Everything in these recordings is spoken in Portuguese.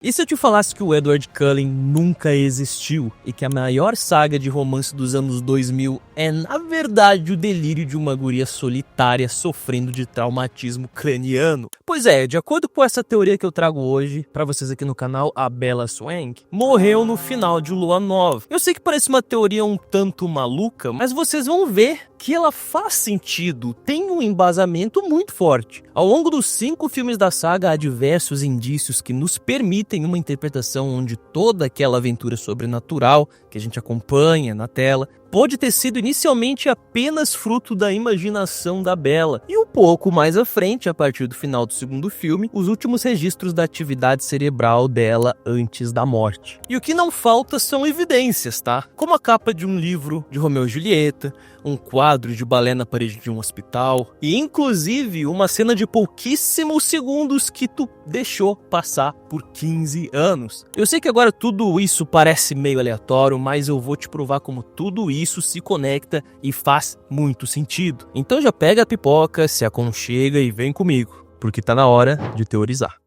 E se eu te falasse que o Edward Cullen nunca existiu e que a maior saga de romance dos anos 2000 é, na verdade, o delírio de uma guria solitária sofrendo de traumatismo craniano? Pois é, de acordo com essa teoria que eu trago hoje pra vocês aqui no canal, a Bella Swank morreu no final de Lua Nova. Eu sei que parece uma teoria um tanto maluca, mas vocês vão ver que ela faz sentido, tem um embasamento muito forte. Ao longo dos 5 filmes da saga, há diversos indícios que nos permitem uma interpretação onde toda aquela aventura sobrenatural que a gente acompanha na tela pode ter sido inicialmente apenas fruto da imaginação da Bella. E um pouco mais à frente, a partir do final do segundo filme, os últimos registros da atividade cerebral dela antes da morte. E o que não falta são evidências, tá? Como a capa de um livro de Romeu e Julieta, um quadro de balé na parede de um hospital e inclusive uma cena de pouquíssimos segundos que tu deixou passar por 15 anos. Eu sei que agora tudo isso parece meio aleatório, mas eu vou te provar como tudo isso se conecta e faz muito sentido. Então já pega a pipoca, se aconchega e vem comigo, porque tá na hora de teorizar.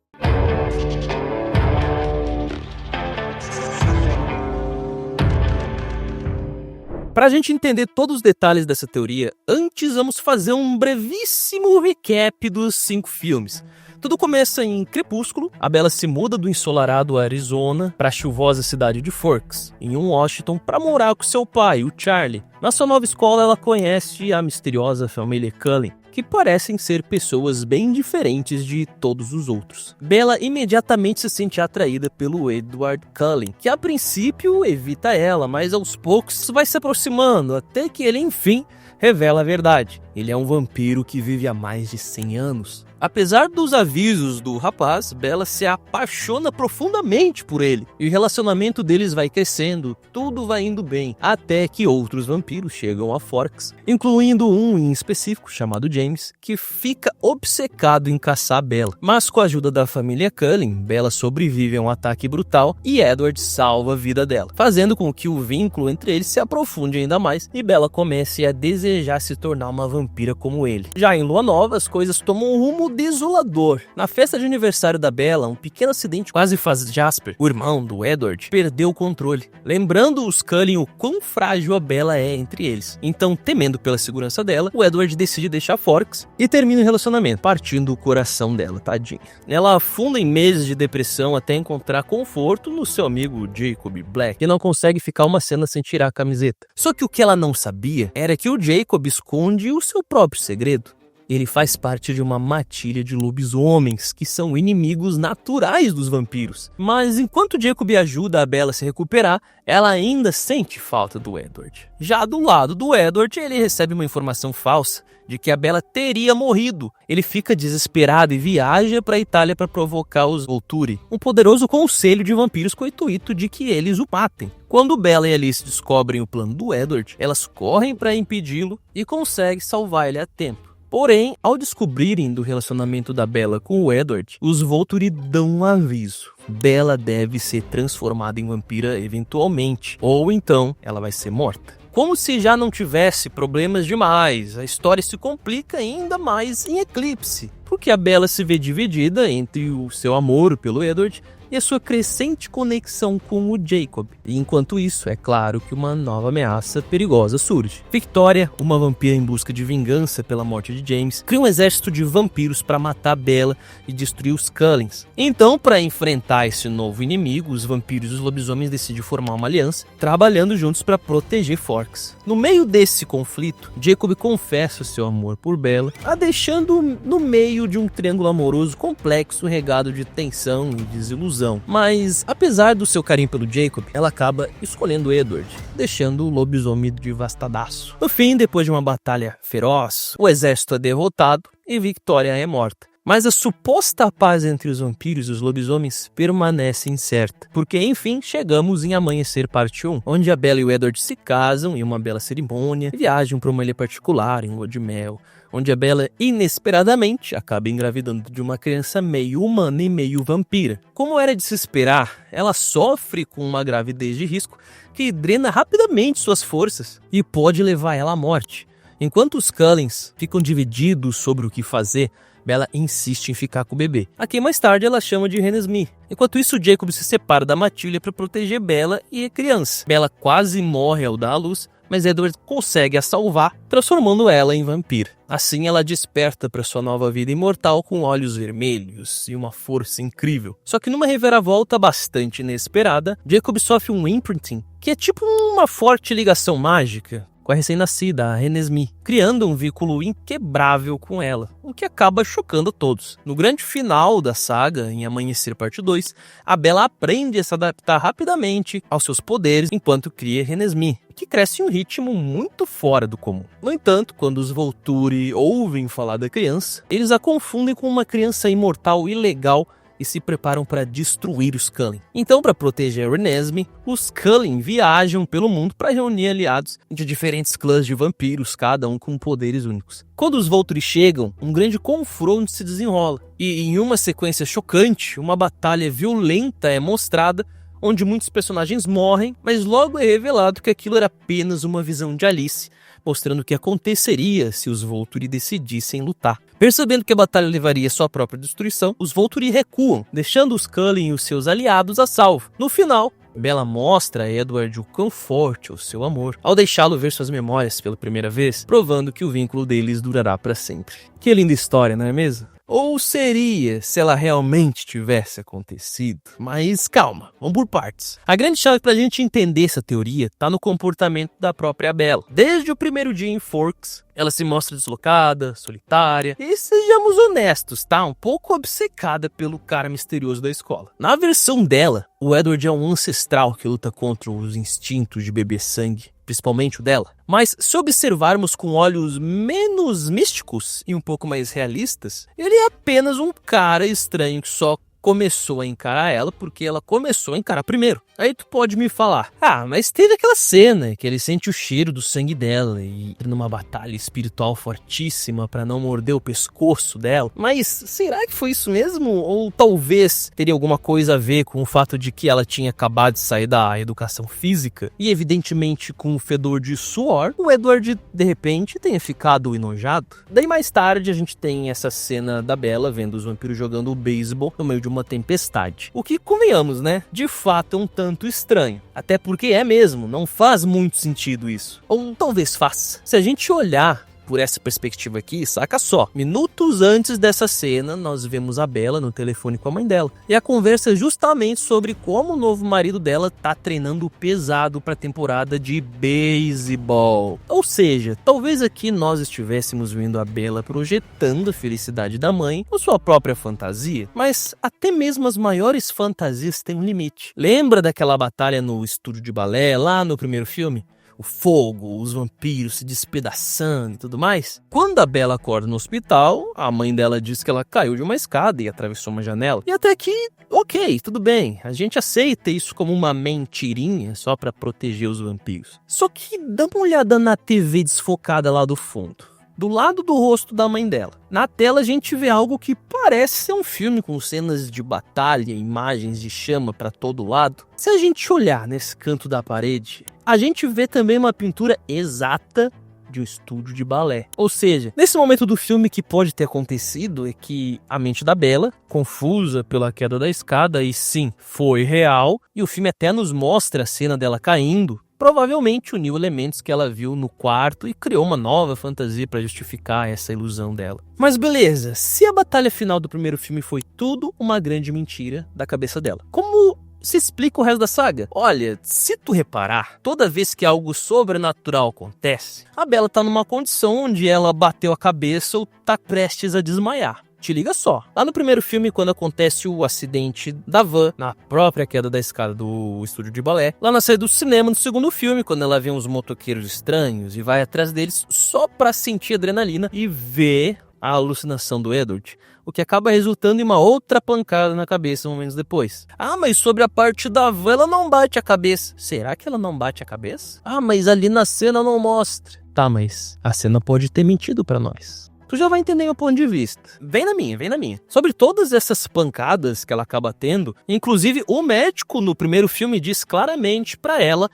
Para a gente entender todos os detalhes dessa teoria, antes vamos fazer um brevíssimo recap dos 5 filmes. Tudo começa em Crepúsculo. A Bella se muda do ensolarado Arizona para a chuvosa cidade de Forks, em Washington, para morar com seu pai, o Charlie. Na sua nova escola, ela conhece a misteriosa família Cullen, que parecem ser pessoas bem diferentes de todos os outros. Bella imediatamente se sente atraída pelo Edward Cullen, que a princípio evita ela, mas aos poucos vai se aproximando, até que ele enfim revela a verdade. Ele é um vampiro que vive há mais de 100 anos. Apesar dos avisos do rapaz, Bella se apaixona profundamente por ele. E o relacionamento deles vai crescendo, tudo vai indo bem, até que outros vampiros chegam a Forks, incluindo um em específico, chamado James, que fica obcecado em caçar Bella. Mas com a ajuda da família Cullen, Bella sobrevive a um ataque brutal e Edward salva a vida dela, fazendo com que o vínculo entre eles se aprofunde ainda mais e Bella comece a desejar se tornar uma vampira como ele. Já em Lua Nova, as coisas tomam um rumo desolador. Na festa de aniversário da Bella, um pequeno acidente quase faz Jasper, o irmão do Edward, perder o controle, lembrando os Cullen o quão frágil a Bella é entre eles. Então, temendo pela segurança dela, o Edward decide deixar Forks e termina o relacionamento, partindo o coração dela, tadinha. Ela afunda em meses de depressão até encontrar conforto no seu amigo Jacob Black, que não consegue ficar uma cena sem tirar a camiseta. Só que o que ela não sabia era que o Jacob esconde o seu próprio segredo. Ele faz parte de uma matilha de lobisomens, que são inimigos naturais dos vampiros. Mas enquanto Jacob ajuda a Bella a se recuperar, ela ainda sente falta do Edward. Já do lado do Edward, ele recebe uma informação falsa de que a Bella teria morrido. Ele fica desesperado e viaja para a Itália para provocar os Volturi, um poderoso conselho de vampiros com o intuito de que eles o matem. Quando Bella e Alice descobrem o plano do Edward, elas correm para impedi-lo e conseguem salvar ele a tempo. Porém, ao descobrirem do relacionamento da Bella com o Edward, os Volturi dão um aviso. Bella deve ser transformada em vampira eventualmente, ou então ela vai ser morta. Como se já não tivesse problemas demais, a história se complica ainda mais em Eclipse, porque a Bella se vê dividida entre o seu amor pelo Edward e a sua crescente conexão com o Jacob. E enquanto isso, é claro que uma nova ameaça perigosa surge. Victoria, uma vampira em busca de vingança pela morte de James, cria um exército de vampiros para matar Bella e destruir os Cullens. Então, para enfrentar esse novo inimigo, os vampiros e os lobisomens decidem formar uma aliança, trabalhando juntos para proteger Forks. No meio desse conflito, Jacob confessa seu amor por Bella, a deixando no meio de um triângulo amoroso complexo regado de tensão e desilusão. Mas, apesar do seu carinho pelo Jacob, ela acaba escolhendo Edward, deixando o lobisomem devastadaço. No fim, depois de uma batalha feroz, o exército é derrotado e Victoria é morta. Mas a suposta paz entre os vampiros e os lobisomens permanece incerta, porque enfim chegamos em Amanhecer Parte 1, onde a Bella e o Edward se casam em uma bela cerimônia, viajam para uma ilha particular em lua de mel, onde a Bella inesperadamente acaba engravidando de uma criança meio humana e meio vampira. Como era de se esperar, ela sofre com uma gravidez de risco que drena rapidamente suas forças e pode levar ela à morte. Enquanto os Cullens ficam divididos sobre o que fazer, Bella insiste em ficar com o bebê, a quem mais tarde ela chama de Renesmee. Enquanto isso, Jacob se separa da Matilda para proteger Bella e a criança. Bella quase morre ao dar à luz, mas Edward consegue a salvar, transformando ela em vampira. Assim, ela desperta para sua nova vida imortal com olhos vermelhos e uma força incrível. Só que numa reviravolta bastante inesperada, Jacob sofre um imprinting, que é tipo uma forte ligação mágica com a recém-nascida, a Renesmee, criando um vínculo inquebrável com ela, o que acaba chocando todos. No grande final da saga, em Amanhecer Parte 2, a Bella aprende a se adaptar rapidamente aos seus poderes enquanto cria Renesmee, que cresce em um ritmo muito fora do comum. No entanto, quando os Volturi ouvem falar da criança, eles a confundem com uma criança imortal ilegal e se preparam para destruir os Cullen. Então, para proteger Renesmee, os Cullen viajam pelo mundo para reunir aliados de diferentes clãs de vampiros, cada um com poderes únicos. Quando os Volturi chegam, um grande confronto se desenrola, e em uma sequência chocante, uma batalha violenta é mostrada, onde muitos personagens morrem, mas logo é revelado que aquilo era apenas uma visão de Alice, mostrando o que aconteceria se os Volturi decidissem lutar. Percebendo que a batalha levaria à sua própria destruição, os Volturi recuam, deixando os Cullen e os seus aliados a salvo. No final, Bella mostra a Edward o quão forte é o seu amor, ao deixá-lo ver suas memórias pela primeira vez, provando que o vínculo deles durará para sempre. Que linda história, não é mesmo? Ou seria se ela realmente tivesse acontecido? Mas calma, vamos por partes. A grande chave pra gente entender essa teoria tá no comportamento da própria Bella. Desde o primeiro dia em Forks, ela se mostra deslocada, solitária e, sejamos honestos, tá? Um pouco obcecada pelo cara misterioso da escola. Na versão dela, o Edward é um ancestral que luta contra os instintos de beber sangue, principalmente o dela. Mas se observarmos com olhos menos místicos e um pouco mais realistas, ele é apenas um cara estranho que só começou a encarar ela porque ela começou a encarar primeiro. Aí tu pode me falar, mas teve aquela cena que ele sente o cheiro do sangue dela e entra numa batalha espiritual fortíssima pra não morder o pescoço dela. Mas será que foi isso mesmo? Ou talvez teria alguma coisa a ver com o fato de que ela tinha acabado de sair da educação física e evidentemente com o fedor de suor, o Edward de repente tenha ficado enojado? Daí mais tarde a gente tem essa cena da Bella vendo os vampiros jogando o beisebol no meio de uma tempestade. O que, convenhamos, né? De fato é um tanto estranho. Até porque é mesmo, não faz muito sentido isso. Ou talvez faça. Se a gente olhar por essa perspectiva aqui, saca só. Minutos antes dessa cena, nós vemos a Bella no telefone com a mãe dela. E a conversa é justamente sobre como o novo marido dela tá treinando pesado pra temporada de beisebol. Ou seja, talvez aqui nós estivéssemos vendo a Bella projetando a felicidade da mãe ou sua própria fantasia. Mas até mesmo as maiores fantasias têm um limite. Lembra daquela batalha no estúdio de balé lá no primeiro filme? O fogo, os vampiros se despedaçando e tudo mais. Quando a Bella acorda no hospital, a mãe dela diz que ela caiu de uma escada e atravessou uma janela. E até que, ok, tudo bem, a gente aceita isso como uma mentirinha só pra proteger os vampiros. Só que dá uma olhada na TV desfocada lá do fundo. Do lado do rosto da mãe dela. Na tela a gente vê algo que parece ser um filme com cenas de batalha, imagens de chama para todo lado. Se a gente olhar nesse canto da parede, a gente vê também uma pintura exata de um estúdio de balé. Ou seja, nesse momento do filme que pode ter acontecido é que a mente da Bella, confusa pela queda da escada, e sim, foi real, e o filme até nos mostra a cena dela caindo. Provavelmente uniu elementos que ela viu no quarto e criou uma nova fantasia para justificar essa ilusão dela. Mas beleza, se a batalha final do primeiro filme foi tudo uma grande mentira da cabeça dela, como se explica o resto da saga? Olha, se tu reparar, toda vez que algo sobrenatural acontece, a Bella tá numa condição onde ela bateu a cabeça ou tá prestes a desmaiar. Te liga só, lá no primeiro filme, quando acontece o acidente da van, na própria queda da escada do estúdio de balé, lá na saída do cinema, no segundo filme, quando ela vê uns motoqueiros estranhos e vai atrás deles só pra sentir adrenalina e ver a alucinação do Edward, o que acaba resultando em uma outra pancada na cabeça momentos depois. Mas sobre a parte da van, ela não bate a cabeça. Será que ela não bate a cabeça? Mas ali na cena não mostra. Tá, mas a cena pode ter mentido pra nós. Tu já vai entender meu ponto de vista. Vem na minha. Sobre todas essas pancadas que ela acaba tendo, inclusive o médico no primeiro filme diz claramente pra ela: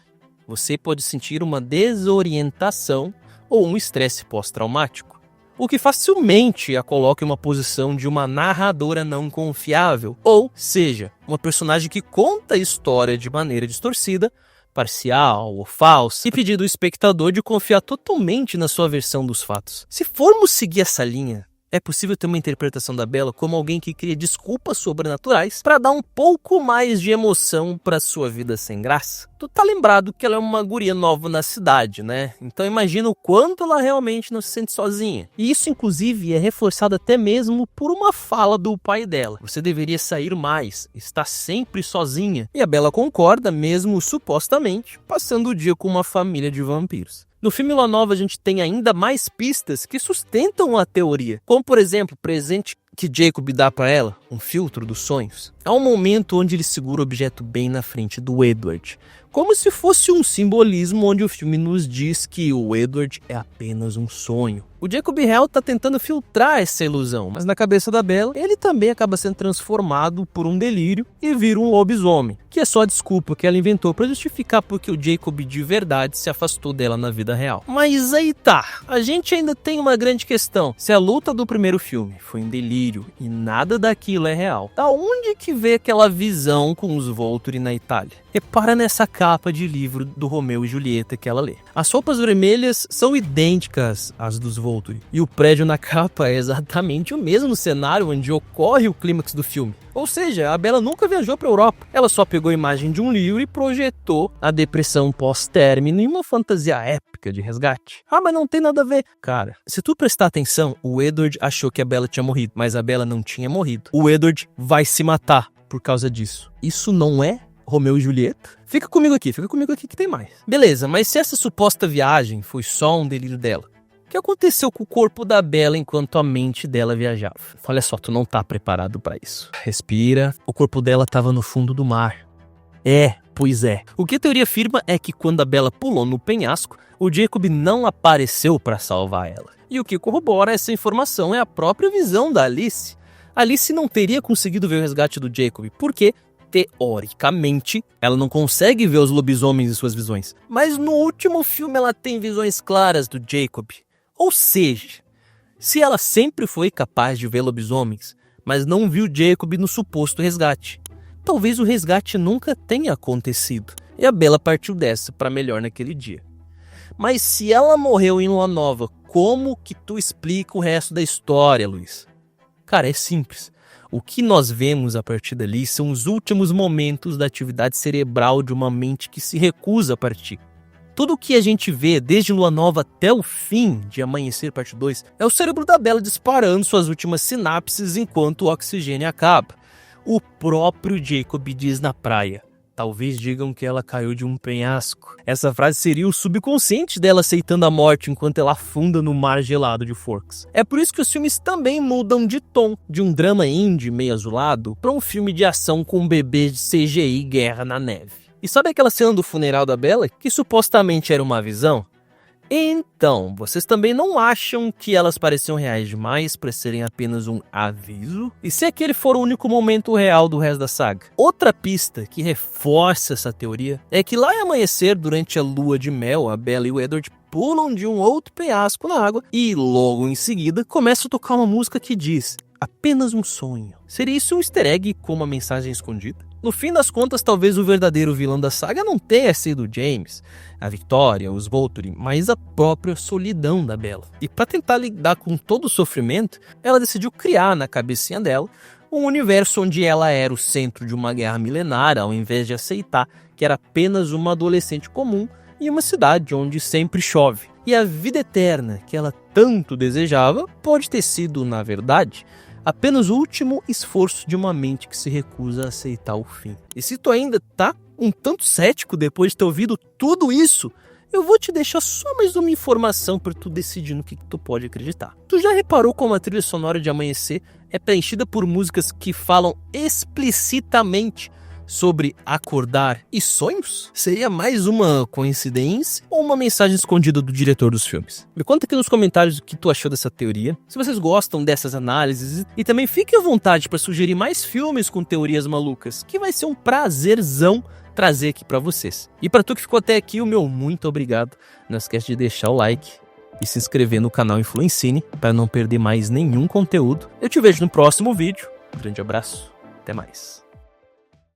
você pode sentir uma desorientação ou um estresse pós-traumático. o que facilmente a coloca em uma posição de uma narradora não confiável, ou seja, uma personagem que conta a história de maneira distorcida, parcial ou falsa, e pedir ao espectador de confiar totalmente na sua versão dos fatos. Se formos seguir essa linha, é possível ter uma interpretação da Bella como alguém que cria desculpas sobrenaturais para dar um pouco mais de emoção para sua vida sem graça. Tu tá lembrado que ela é uma guria nova na cidade, né? Então imagina o quanto ela realmente não se sente sozinha. E isso, inclusive, é reforçado até mesmo por uma fala do pai dela. Você deveria sair mais, está sempre sozinha. E a Bella concorda, mesmo supostamente, passando o dia com uma família de vampiros. No filme Lua Nova a gente tem ainda mais pistas que sustentam a teoria, como por exemplo o presente que Jacob dá para ela, um filtro dos sonhos. Há um momento onde ele segura o objeto bem na frente do Edward, como se fosse um simbolismo onde o filme nos diz que o Edward é apenas um sonho. O Jacob Hell está tentando filtrar essa ilusão, mas na cabeça da Bella, ele também acaba sendo transformado por um delírio e vira um lobisomem, que é só a desculpa que ela inventou para justificar porque o Jacob de verdade se afastou dela na vida real. Mas aí tá, a gente ainda tem uma grande questão. Se a luta do primeiro filme foi um delírio e nada daquilo é real, da onde que vê aquela visão com os Volturi na Itália? Repara nessa capa de livro do Romeu e Julieta que ela lê. As roupas vermelhas são idênticas às dos Volturi, e o prédio na capa é exatamente o mesmo cenário onde ocorre o clímax do filme. Ou seja, a Bella nunca viajou para a Europa. Ela só pegou a imagem de um livro e projetou a depressão pós-término em uma fantasia épica de resgate. Ah, mas não tem nada a ver. Cara, se tu prestar atenção, o Edward achou que a Bella tinha morrido, mas a Bella não tinha morrido. O Edward vai se matar por causa disso. Isso não é Romeu e Julieta? Fica comigo aqui que tem mais. Beleza, mas se essa suposta viagem foi só um delírio dela, o que aconteceu com o corpo da Bella enquanto a mente dela viajava? Olha só, tu não tá preparado pra isso. Respira. O corpo dela tava no fundo do mar. Pois é. O que a teoria afirma é que quando a Bella pulou no penhasco, o Jacob não apareceu pra salvar ela. E o que corrobora essa informação é a própria visão da Alice. Alice não teria conseguido ver o resgate do Jacob, porque teoricamente, ela não consegue ver os lobisomens em suas visões. Mas no último filme ela tem visões claras do Jacob. Ou seja, se ela sempre foi capaz de ver lobisomens, mas não viu Jacob no suposto resgate, talvez o resgate nunca tenha acontecido. E a Bella partiu dessa para melhor naquele dia. Mas se ela morreu em Lua Nova, como que tu explica o resto da história, Luiz? Cara, é simples. O que nós vemos a partir dali são os últimos momentos da atividade cerebral de uma mente que se recusa a partir. Tudo o que a gente vê, desde Lua Nova até o fim de Amanhecer Parte 2, é o cérebro da Bella disparando suas últimas sinapses enquanto o oxigênio acaba. O próprio Jacob diz na praia: talvez digam que ela caiu de um penhasco. Essa frase seria o subconsciente dela aceitando a morte enquanto ela afunda no mar gelado de Forks. É por isso que os filmes também mudam de tom, de um drama indie meio azulado para um filme de ação com bebês de CGI e guerra na neve. E sabe aquela cena do funeral da Bella, que supostamente era uma visão? Então, vocês também não acham que elas pareciam reais demais para serem apenas um aviso? E se aquele for o único momento real do resto da saga? Outra pista que reforça essa teoria é que lá em Amanhecer, durante a lua de mel, a Bella e o Edward pulam de um outro penhasco na água e logo em seguida começa a tocar uma música que diz: apenas um sonho. Seria isso um easter egg com uma mensagem escondida? No fim das contas, talvez o verdadeiro vilão da saga não tenha sido James, a Victoria, os Volturi, mas a própria solidão da Bella. E para tentar lidar com todo o sofrimento, ela decidiu criar na cabecinha dela um universo onde ela era o centro de uma guerra milenar, ao invés de aceitar que era apenas uma adolescente comum em uma cidade onde sempre chove. E a vida eterna que ela tanto desejava pode ter sido, na verdade, apenas o último esforço de uma mente que se recusa a aceitar o fim. E se tu ainda tá um tanto cético depois de ter ouvido tudo isso, eu vou te deixar só mais uma informação para tu decidir no que tu pode acreditar. Tu já reparou como a trilha sonora de Amanhecer é preenchida por músicas que falam explicitamente sobre acordar e sonhos? Seria mais uma coincidência ou uma mensagem escondida do diretor dos filmes? Me conta aqui nos comentários o que tu achou dessa teoria, se vocês gostam dessas análises, e também fique à vontade para sugerir mais filmes com teorias malucas, que vai ser um prazerzão trazer aqui para vocês. E para tu que ficou até aqui, o meu muito obrigado. Não esquece de deixar o like e se inscrever no canal Influencine para não perder mais nenhum conteúdo. Eu te vejo no próximo vídeo. Um grande abraço, até mais.